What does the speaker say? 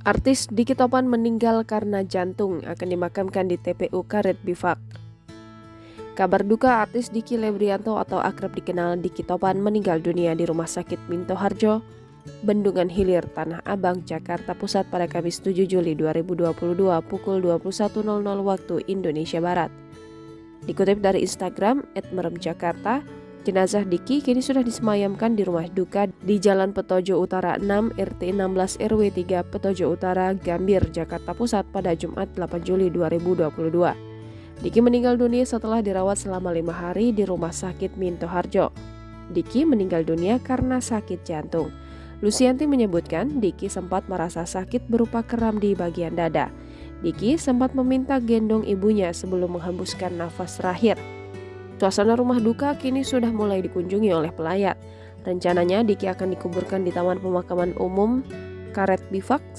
Artis Diki Topan meninggal karena jantung, akan dimakamkan di TPU Karet Bifak. Kabar duka artis Diki Lebrianto atau akrab dikenal Diki Topan meninggal dunia di Rumah Sakit Minto Harjo, Bendungan Hilir, Tanah Abang, Jakarta Pusat pada Kamis 7 Juli 2022 pukul 21.00 waktu Indonesia Barat. Dikutip dari Instagram @meremjakarta, jenazah Diki kini sudah disemayamkan di rumah duka di Jalan Petojo Utara 6 RT 16 RW 3 Petojo Utara, Gambir, Jakarta Pusat pada Jumat 8 Juli 2022. Diki meninggal dunia setelah dirawat selama 5 hari di Rumah Sakit Minto Harjo. Diki meninggal dunia karena sakit jantung. Lucianti menyebutkan Diki sempat merasa sakit berupa kram di bagian dada. Diki sempat meminta gendong ibunya sebelum menghembuskan nafas terakhir. Suasana rumah duka kini sudah mulai dikunjungi oleh pelayat. Rencananya Diki akan dikuburkan di Taman Pemakaman Umum Karet Bifak